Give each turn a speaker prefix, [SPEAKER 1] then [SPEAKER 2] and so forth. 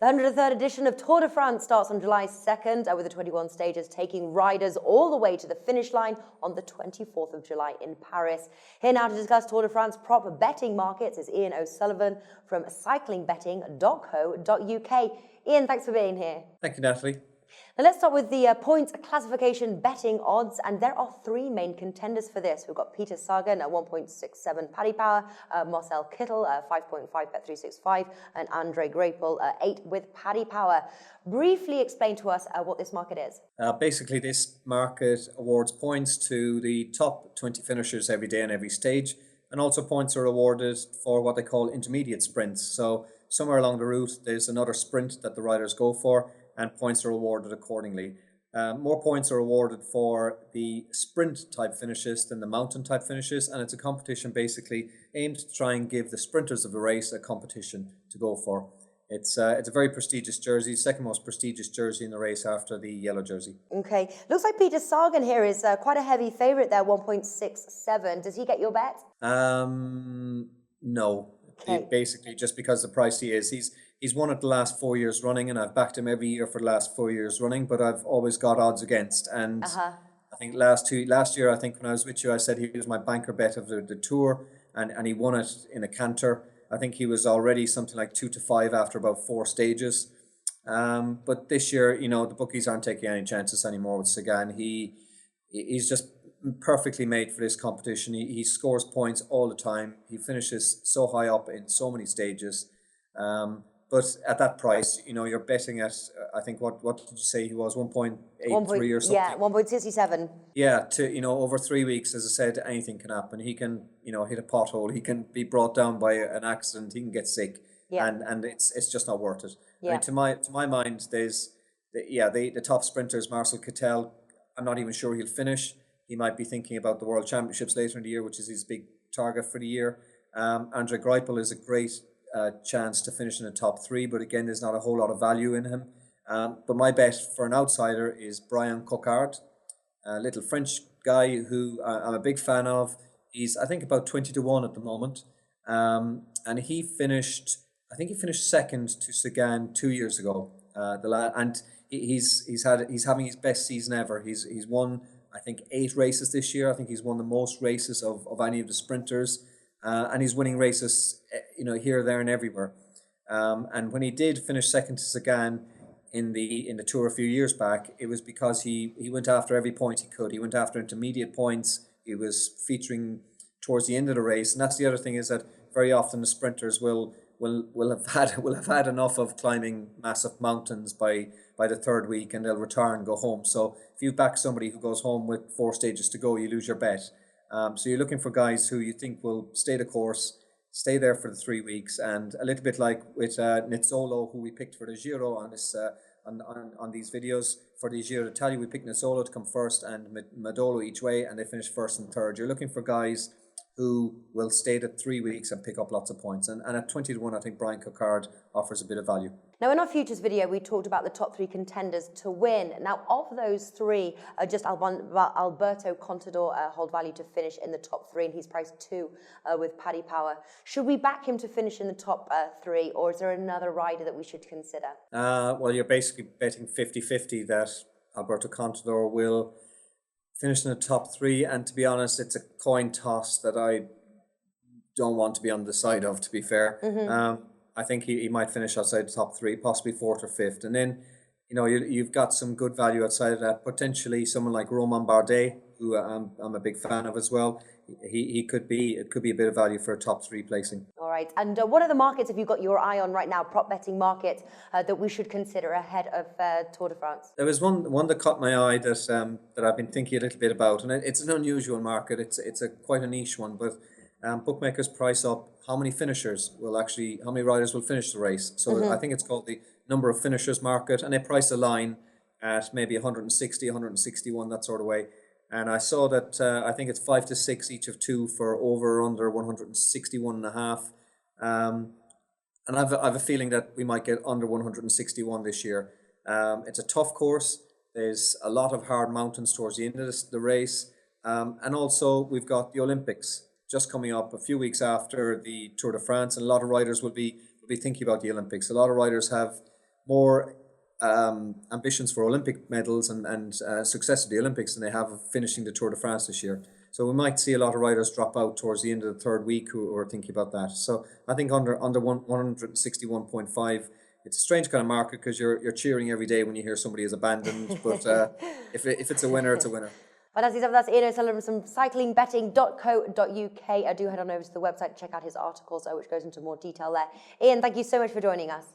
[SPEAKER 1] The 103rd edition of Tour de France starts on July 2nd with the 21 stages taking riders all the way to the finish line on the 24th of July in Paris. Here now to discuss Tour de France prop betting markets is Ian O'Sullivan from cyclingbetting.co.uk. Ian, thanks for being here.
[SPEAKER 2] Thank you, Natalie.
[SPEAKER 1] Now let's start with the points classification betting odds, and there are three main contenders for this. We've got Peter Sagan at 1.67 Paddy Power, Marcel Kittel at 5.5 Bet365, and Andre Greipel at 8 with Paddy Power. Briefly explain to us what this market is.
[SPEAKER 2] Basically, this market awards points to the top 20 finishers every day and every stage, and also points are awarded for what they call intermediate sprints. So somewhere along the route, there's another sprint that the riders go for, and points are awarded accordingly. More points are awarded for the sprint type finishes than the mountain type finishes, and it's a competition basically aimed to try and give the sprinters of the race a competition to go for. It's a very prestigious jersey, second most prestigious jersey in the race after the yellow jersey.
[SPEAKER 1] Okay, looks like Peter Sagan here is quite a heavy favourite there, 1.67. Does he get your bet?
[SPEAKER 2] No.
[SPEAKER 1] Okay.
[SPEAKER 2] Basically, just because the price he is, he's won it the last 4 years running, and I've backed him every year for the last 4 years running, but I've always got odds against. And I think last year, I think when I was with you, I said he was my banker bet of the tour, and he won it in a canter. I think he was already something like 2-5 after about 4 stages. But this year, you know, the bookies aren't taking any chances anymore with Sagan. He's just perfectly made for this competition. He scores points all the time. He finishes so high up in so many stages. But at that price, you know, you're betting at, I think, what did you say he was, 1.83 or something?
[SPEAKER 1] Yeah, 1.67.
[SPEAKER 2] Yeah, over 3 weeks, as I said, anything can happen. He can, hit a pothole. He can be brought down by an accident. He can get sick.
[SPEAKER 1] Yeah.
[SPEAKER 2] And it's just not worth it.
[SPEAKER 1] Yeah.
[SPEAKER 2] I mean, to my mind, there's, the top sprinters, Marcel Kittel, I'm not even sure he'll finish. He might be thinking about the World Championships later in the year, which is his big target for the year. Andre Greipel is a great chance to finish in the top 3, but again, there's not a whole lot of value in him. But my bet for an outsider is Brian Coquard, a little French guy who I'm a big fan of. He's, I think, about 20-1 at the moment, and he finished second to Sagan 2 years ago. And he's having his best season ever. He's won, I think, 8 races this year. I think he's won the most races of any of the sprinters. And he's winning races, here, there, and everywhere. And when he did finish second to Sagan in the Tour a few years back, it was because he went after every point he could. He went after intermediate points. He was featuring towards the end of the race, and that's the other thing, is that very often the sprinters will have had enough of climbing massive mountains by the 3rd week, and they'll retire and go home. So if you back somebody who goes home with 4 stages to go, you lose your bet. So you're looking for guys who you think will stay the course, stay there for the 3 weeks, and a little bit like with Nizzolo, who we picked for the Giro on this on these videos. For the Giro d'Italia, we picked Nizzolo to come first and Madolo each way, and they finished 1st and 3rd. You're looking for guys who will stay the 3 weeks and pick up lots of points. And at 20-1, I think Brian Coquard offers a bit of value.
[SPEAKER 1] Now, in our futures video, we talked about the top 3 contenders to win. Now, of those 3, just Alberto Contador hold value to finish in the top 3, and he's priced 2 with Paddy Power. Should we back him to finish in the top 3, or is there another rider that we should consider?
[SPEAKER 2] Well, you're basically betting 50-50 that Alberto Contador will finish in the top 3, and to be honest, it's a coin toss that I don't want to be on the side of, to be fair. I think he might finish outside the top 3, possibly 4th or 5th, and then you've got some good value outside of that. Potentially someone like Romain Bardet, who I'm a big fan of as well. It could be a bit of value for a top 3 placing.
[SPEAKER 1] All right, and what are the markets have you got your eye on right now, prop betting market, that we should consider ahead of Tour de France?
[SPEAKER 2] There was one that caught my eye that I've been thinking a little bit about, and it's an unusual market. It's quite a niche one, but bookmakers price up how many riders will finish the race. So I think it's called the number of finishers market, and they price a line at maybe 160, 161, that sort of way. And I saw that I think it's 5 to 6 each of 2 for over or under 161.5. And I've a feeling that we might get under 161 this year. It's a tough course. There's a lot of hard mountains towards the end of the race. And also we've got the Olympics just coming up a few weeks after the Tour de France, and a lot of riders will be thinking about the Olympics. A lot of riders have more ambitions for Olympic medals and success at the Olympics than they have of finishing the Tour de France this year. So we might see a lot of riders drop out towards the end of the third week who are thinking about that. So I think under 161.5, it's a strange kind of market because you're cheering every day when you hear somebody is abandoned. But if it's a winner, it's a winner.
[SPEAKER 1] Fantastic stuff. That's Ian O'Sullivan from cyclingbetting.co.uk. I do head on over to the website to check out his articles, which goes into more detail there. Ian, thank you so much for joining us.